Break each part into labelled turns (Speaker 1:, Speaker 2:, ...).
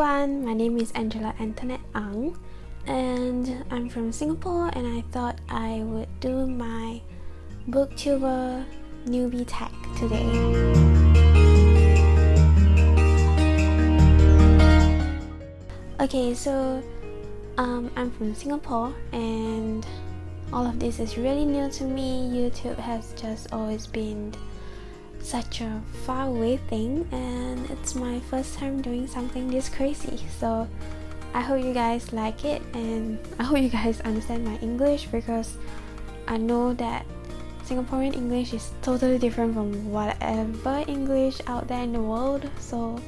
Speaker 1: everyone, my name is Angela Antoinette Ang and I'm from Singapore, and I thought I would do my booktuber newbie tag today. Okay, so I'm from Singapore and all of this is really new to me. YouTube has just always been such a far away thing, and it's my first time doing something this crazy. So I hope you guys like it, and I hope you guys understand my English, because I know that Singaporean English is totally different from whatever English out there in the world. So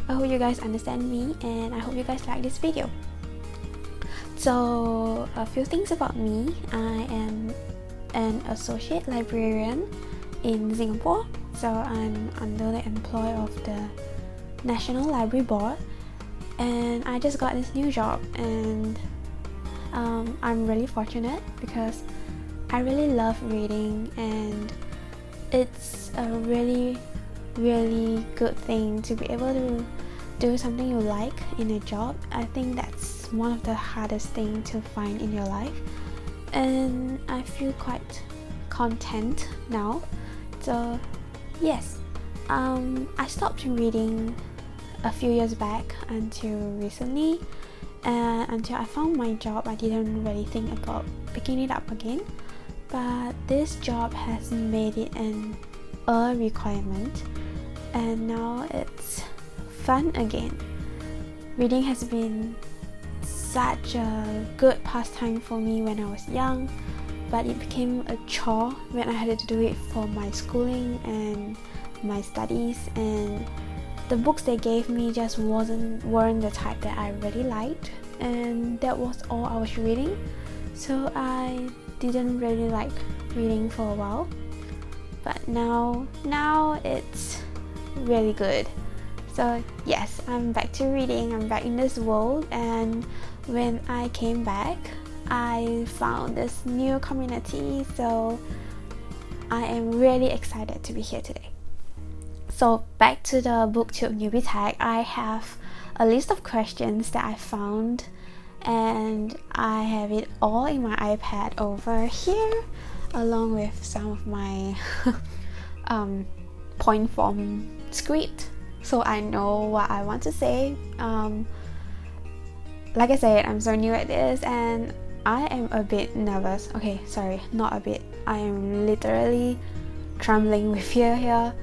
Speaker 1: I hope you guys understand me, and I hope you guys like this video. So a few things about me. I am an associate librarian in Singapore, so I'm under the employ of the National Library Board, and I just got this new job, and I'm really fortunate because I really love reading, and it's a really good thing to be able to do something you like in a job. I think that's one of the hardest things to find in your life, and I feel quite content now. So yes, I stopped reading a few years back until recently, and until I found my job I didn't really think about picking it up again, but this job has made it a requirement, and now it's fun again. Reading has been such a good pastime for me when I was young, but it became a chore when I had to do it for my schooling and my studies, and the books they gave me just weren't the type that I really liked, and that was all I was reading. So I didn't really like reading for a while, but now it's really good. So yes, I'm back to reading, I'm back in this world, and when I came back I found this new community, so I am really excited to be here today. So back to the booktube newbie tag, I have a list of questions that I found, and I have it all in my iPad over here, along with some of my point form script, so I know what I want to say. Like I said, I'm so new at this and I am a bit nervous. Okay, sorry, not a bit. I am literally trembling with fear here.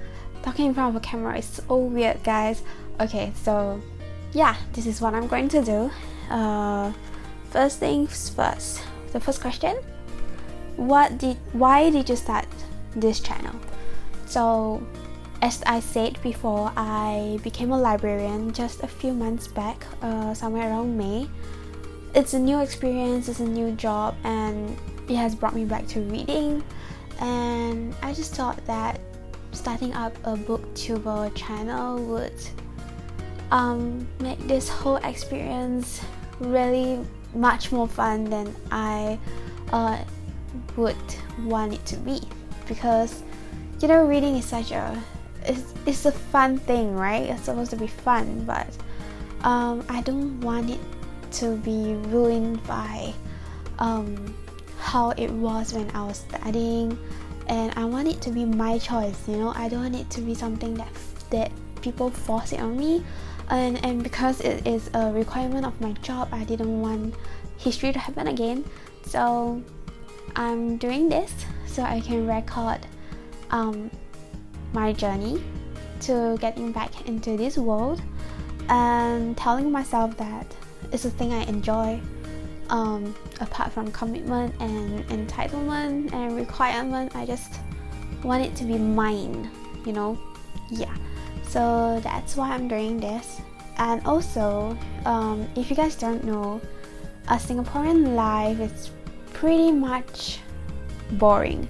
Speaker 1: Talking in front of a camera is so weird, guys. Okay, so yeah, this is what I'm going to do. First things first. The first question: why did you start this channel? So, as I said before, I became a librarian just a few months back, somewhere around May. It's a new experience, it's a new job, and it has brought me back to reading, and I just thought that starting up a booktuber channel would make this whole experience really much more fun than I would want it to be, because you know, reading is such it's a fun thing, right? It's supposed to be fun, but I don't want it to be ruined by how it was when I was studying, and I want it to be my choice, you know. I don't want it to be something that people force it on me, and because it is a requirement of my job, I didn't want history to happen again. So I'm doing this so I can record my journey to getting back into this world, and telling myself that it's a thing I enjoy, apart from commitment and entitlement and requirement. I just want it to be mine, you know. Yeah, so that's why I'm doing this. And also, if you guys don't know, a Singaporean life is pretty much boring.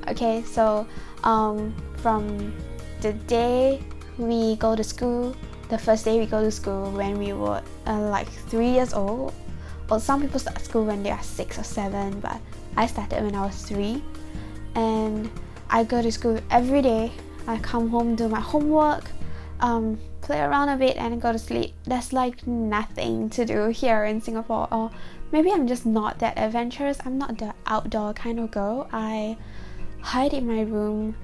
Speaker 1: Okay, so from the day we go to school, the first day we go to school when we were like 3 years old, or some people start school when they are 6 or 7, but I started when I was 3, and I go to school every day. I come home, do my homework, play around a bit and go to sleep. There's like nothing to do here in Singapore, or maybe I'm just not that adventurous. I'm not the outdoor kind of girl. I hide in my room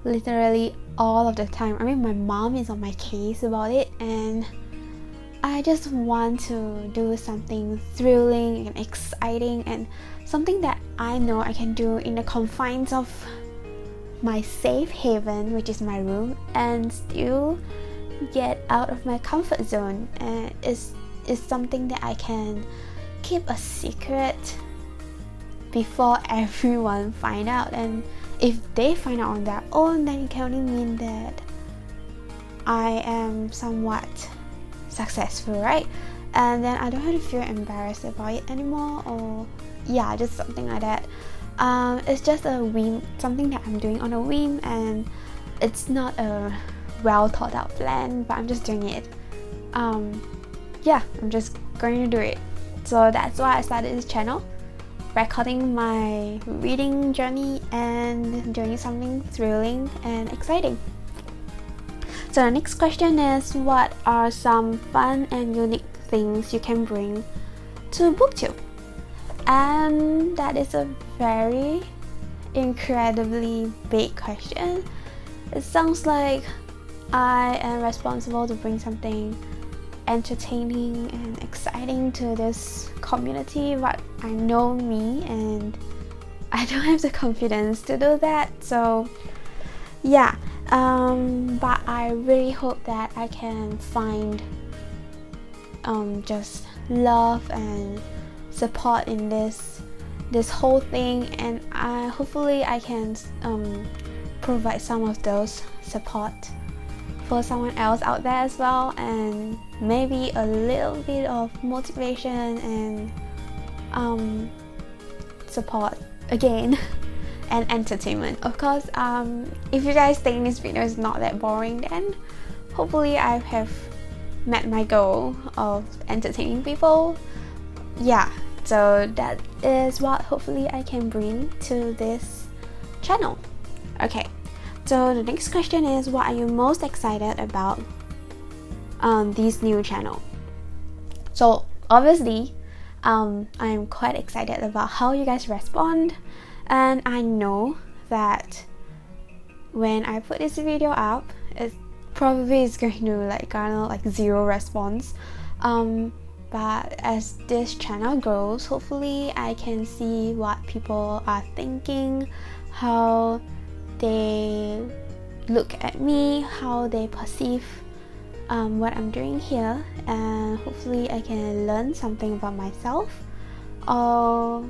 Speaker 1: literally all of the time. I mean, my mom is on my case about it, and I just want to do something thrilling and exciting, and something that I know I can do in the confines of my safe haven, which is my room, and still get out of my comfort zone. And it's something that I can keep a secret before everyone find out, and if they find out on their own, then it can only mean that I am somewhat successful, right? And then I don't have to feel embarrassed about it anymore, or yeah, just something like that. It's just a whim, something that I'm doing on a whim, and it's not a well thought out plan, but I'm just doing it. Yeah, I'm just going to do it. So that's why I started this channel, recording my reading journey and doing something thrilling and exciting. So the next question is, what are some fun and unique things you can bring to booktube? And that is a very incredibly big question. It sounds like I am responsible to bring something entertaining and exciting to this community, but I know me and I don't have the confidence to do that. So yeah, but I really hope that I can find just love and support in this whole thing, and hopefully I can provide some of those support for someone else out there as well, and maybe a little bit of motivation and support again and entertainment, of course. If you guys think this video is not that boring, then hopefully I have met my goal of entertaining people. Yeah, so that is what hopefully I can bring to this channel. Okay, so the next question is, what are you most excited about this new channel? So obviously I'm quite excited about how you guys respond, and I know that when I put this video up, it probably is going to like garner like zero response, but as this channel grows, hopefully I can see what people are thinking, how they look at me, how they perceive what I'm doing here, and hopefully I can learn something about myself, or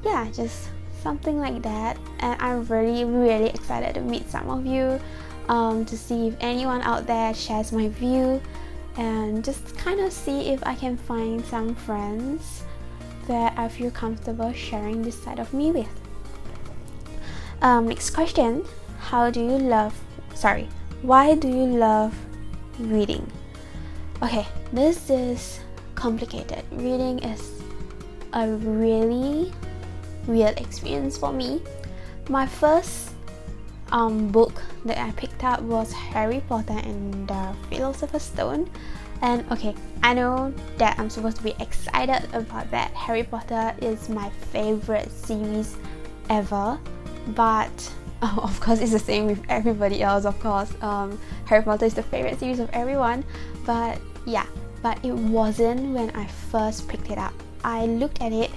Speaker 1: yeah, just something like that. And I'm really excited to meet some of you, to see if anyone out there shares my view, and just kind of see if I can find some friends that I feel comfortable sharing this side of me with. Next question, why do you love reading? Okay, this is complicated. Reading is a really weird experience for me. My first book that I picked up was Harry Potter and the Philosopher's Stone, and okay, I know that I'm supposed to be excited about that. Harry Potter is my favorite series ever, but of course it's the same with everybody else, of course. Harry Potter is the favorite series of everyone, but yeah, but it wasn't when I first picked it up. I looked at it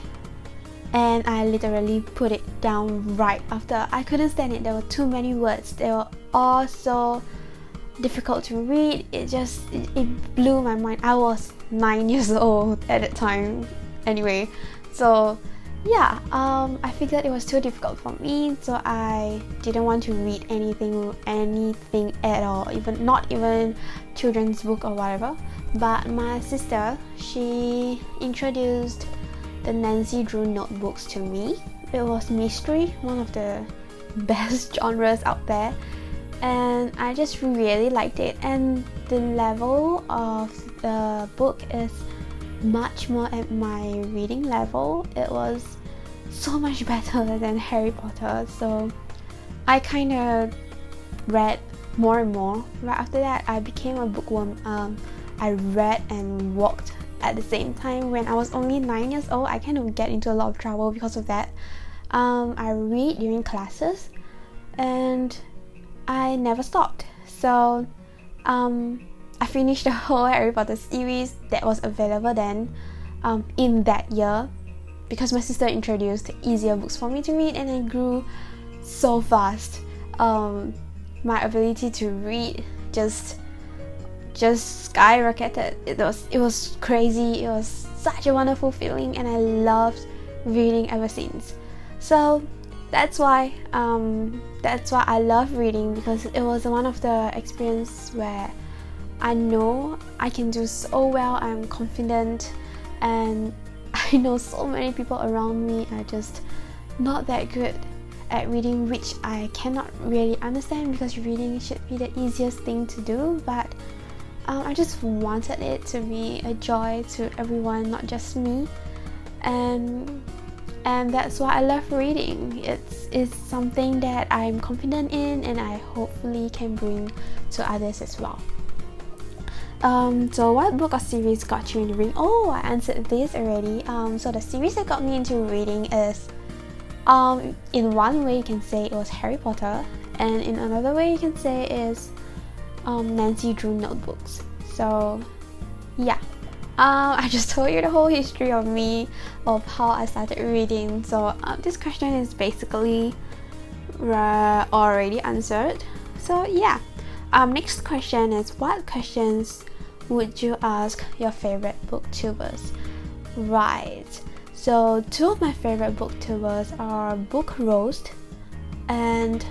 Speaker 1: and I literally put it down right after. I couldn't stand it. There were too many words. They were all so difficult to read. It blew my mind. I was 9 years old at that time anyway, so yeah, I figured it was too difficult for me, so I didn't want to read anything at all, not even children's book or whatever. But my sister, she introduced the Nancy Drew notebooks to me. It was mystery, one of the best genres out there, and I just really liked it, and the level of the book is much more at my reading level. It was so much better than Harry Potter, so I kind of read more and more. Right after that, I became a bookworm. I read and walked at the same time. When I was only 9 years old, I kind of get into a lot of trouble because of that. I read during classes and I never stopped. So I finished the whole Harry Potter series that was available then in that year, because my sister introduced easier books for me to read, and I grew so fast. My ability to read just skyrocketed. It was crazy. It was such a wonderful feeling, and I loved reading ever since. So that's why I love reading, because it was one of the experiences where I know I can do so well. I'm confident, and I know so many people around me are just not that good at reading, which I cannot really understand, because reading should be the easiest thing to do. But I just wanted it to be a joy to everyone, not just me, and that's why I love reading. It's something that I'm confident in, and I hopefully can bring to others as well. So what book or series got you into reading? Oh, I answered this already. So the series that got me into reading is, in one way you can say it was Harry Potter, and in another way you can say is Nancy Drew notebooks. So yeah, I just told you the whole history of me, of how I started reading. So this question is basically already answered. So yeah, next question is, what questions would you ask your favorite booktubers? Right, so two of my favorite booktubers are Book Roast and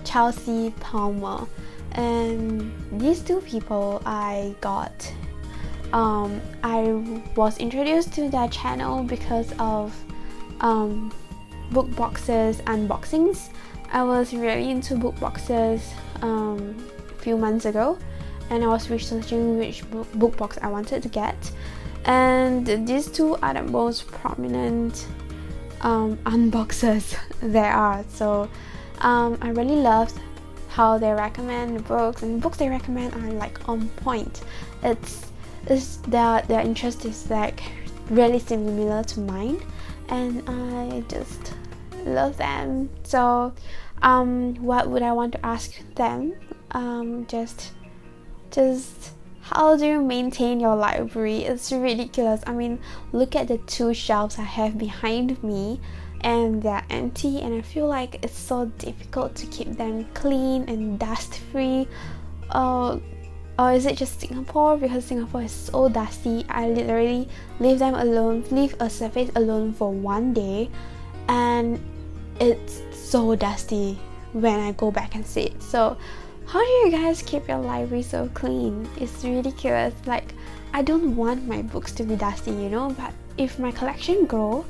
Speaker 1: Chelsea Palmer, and these two people I was introduced to their channel because of book boxes unboxings. I was really into book boxes a few months ago, and I was researching which book box I wanted to get, and these two are the most prominent unboxers there are. So I really loved how they recommend the books, and the books they recommend are like on point. It's their interest is like really similar to mine, and I just love them. So what would I want to ask them? Just how do you maintain your library? It's ridiculous. I mean, look at the two shelves I have behind me, and they're empty, and I feel like it's so difficult to keep them clean and dust free. Or is it just Singapore? Because Singapore is so dusty. I literally leave a surface alone for one day, and it's so dusty when I go back and sit. So how do you guys keep your library so clean? It's ridiculous. Like, I don't want my books to be dusty, but if my collection grows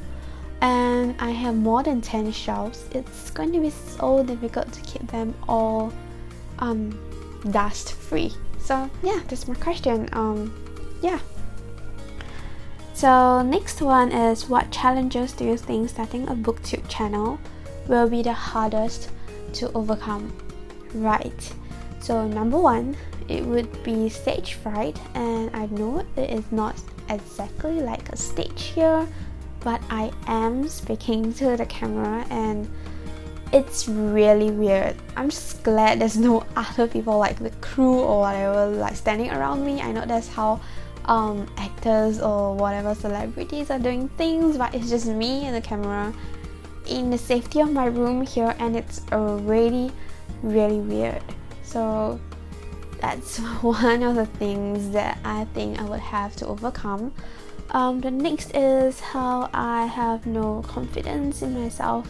Speaker 1: and I have more than 10 shelves, it's going to be so difficult to keep them all dust free. So yeah, that's my question. Yeah. So next one is, what challenges do you think starting a booktube channel will be the hardest to overcome? Right. So number one, it would be stage fright, and I know it is not exactly like a stage here, but I am speaking to the camera and it's really weird. I'm just glad there's no other people, like the crew or whatever, like standing around me. I know that's how actors or whatever celebrities are doing things, but it's just me and the camera in the safety of my room here, and it's already really weird. So that's one of the things that I think I would have to overcome. The next is how I have no confidence in myself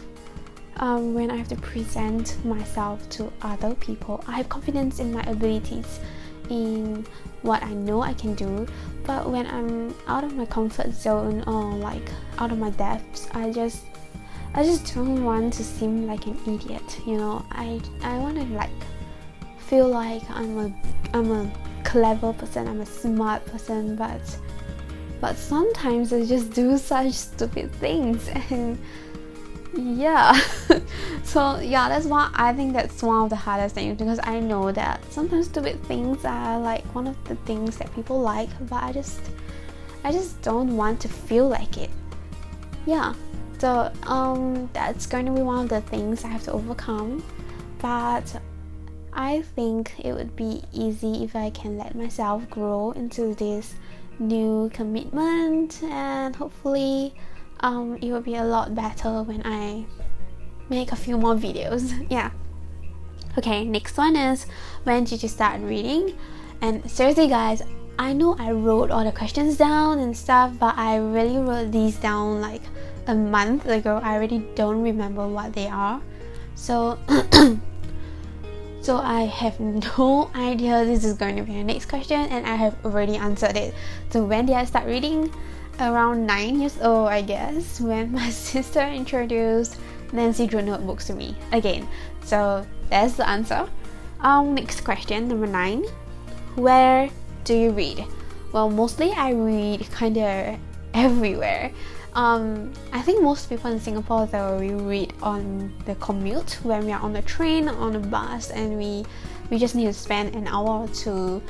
Speaker 1: when I have to present myself to other people. I have confidence in my abilities, in what I know I can do, but when I'm out of my comfort zone or like out of my depths, I just don't want to seem like an idiot. I want to like feel like I'm a clever person, I'm a smart person, but sometimes I just do such stupid things, and yeah. So yeah, that's why I think that's one of the hardest things, because I know that sometimes stupid things are like one of the things that people like, but I just don't want to feel like it. Yeah, so that's going to be one of the things I have to overcome, but I think it would be easy if I can let myself grow into this new commitment, and hopefully it will be a lot better when I make a few more videos. Yeah. Okay, next one is, when did you start reading? And seriously guys, I know I wrote all the questions down and stuff, but I really wrote these down like a month ago. I really don't remember what they are, so so I have no idea this is going to be the next question, and I have already answered it. So when did I start reading? Around 9 years old, I guess, when my sister introduced Nancy Drew notebooks to me again. So that's the answer. Next question, number 9. Where do you read? Well, mostly I read kinda everywhere. I think most people in Singapore, though, we read on the commute when we are on the train, on the bus, and we just need to spend an hour or two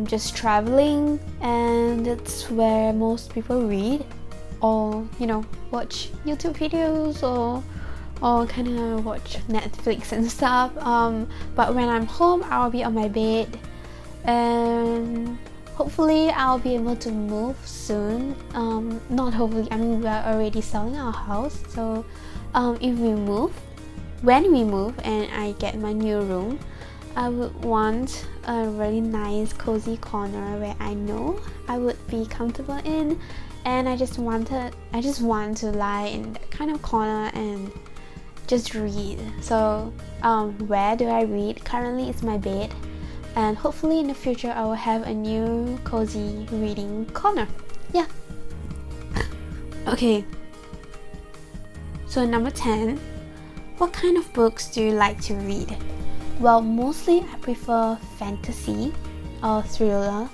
Speaker 1: just traveling, and that's where most people read, or watch YouTube videos, or kind of watch Netflix and stuff. But when I'm home, I'll be on my bed, and hopefully I'll be able to move soon. Not hopefully, I mean, we are already selling our house, so if we move, when we move and I get my new room, I would want a really nice cozy corner where I know I would be comfortable in, and I just want to lie in that kind of corner and just read. So where do I read? Currently it's my bed, and hopefully in the future I will have a new cozy reading corner. Yeah. Okay, so number 10, what kind of books do you like to read? Well, mostly I prefer fantasy or thriller,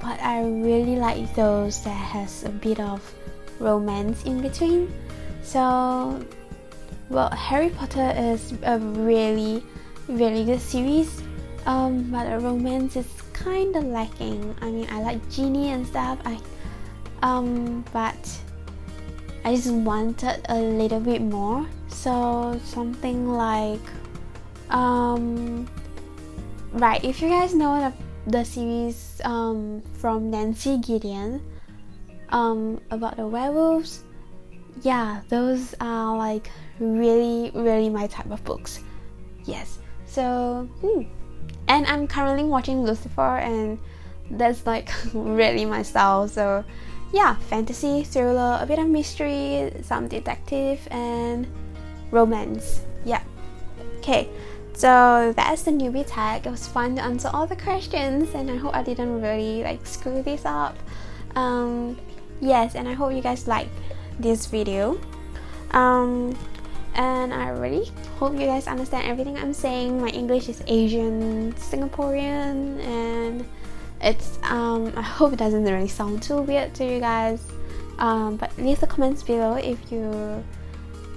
Speaker 1: but I really like those that has a bit of romance in between. So, well, Harry Potter is a really, really good series, but the romance is kind of lacking. I mean, I like Ginny and stuff, but I just wanted a little bit more. So something like right, if you guys know the series from Nancy Gideon about the werewolves, yeah, those are like really, really my type of books. Yes. So and I'm currently watching Lucifer, and that's like really my style. So yeah, fantasy, thriller, a bit of mystery, some detective, and romance. Yeah. Okay, so that's the newbie tag. It was fun to answer all the questions, and I hope I didn't really like screw this up. Yes, and I hope you guys liked this video. And I really hope you guys understand everything I'm saying. My English is Asian Singaporean, and it's I hope it doesn't really sound too weird to you guys. But leave the comments below if you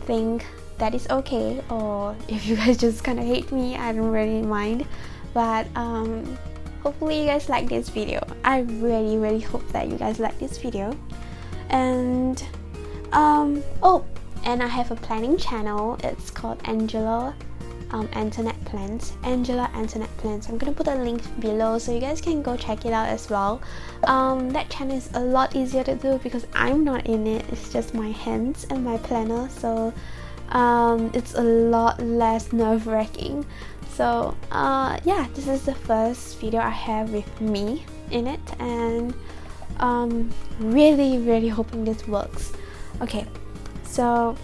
Speaker 1: think that is okay, or if you guys just kind of hate me. I don't really mind, but hopefully you guys like this video. I really, really hope that you guys like this video. And oh, and I have a planning channel. It's called Angela Antoinette Plans. Angela Antoinette Plans. I'm gonna put a link below so you guys can go check it out as well. That channel is a lot easier to do because I'm not in it. It's just my hands and my planner, so it's a lot less nerve-wracking. So yeah, this is the first video I have with me in it, and really, really hoping this works. Okay, so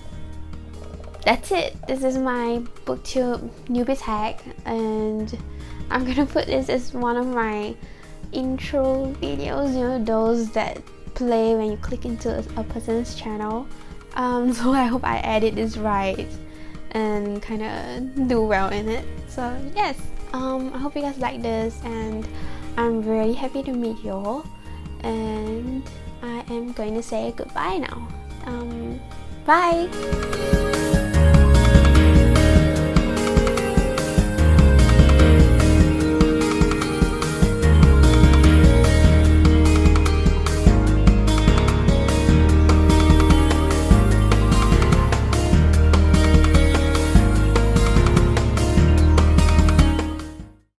Speaker 1: that's it. This is my booktube newbie tag, and I'm gonna put this as one of my intro videos, you know, those that play when you click into a person's channel. So I hope I edit this right and kind of do well in it. So yes, I hope you guys like this, and I'm really happy to meet you all, and I am going to say goodbye now. Bye.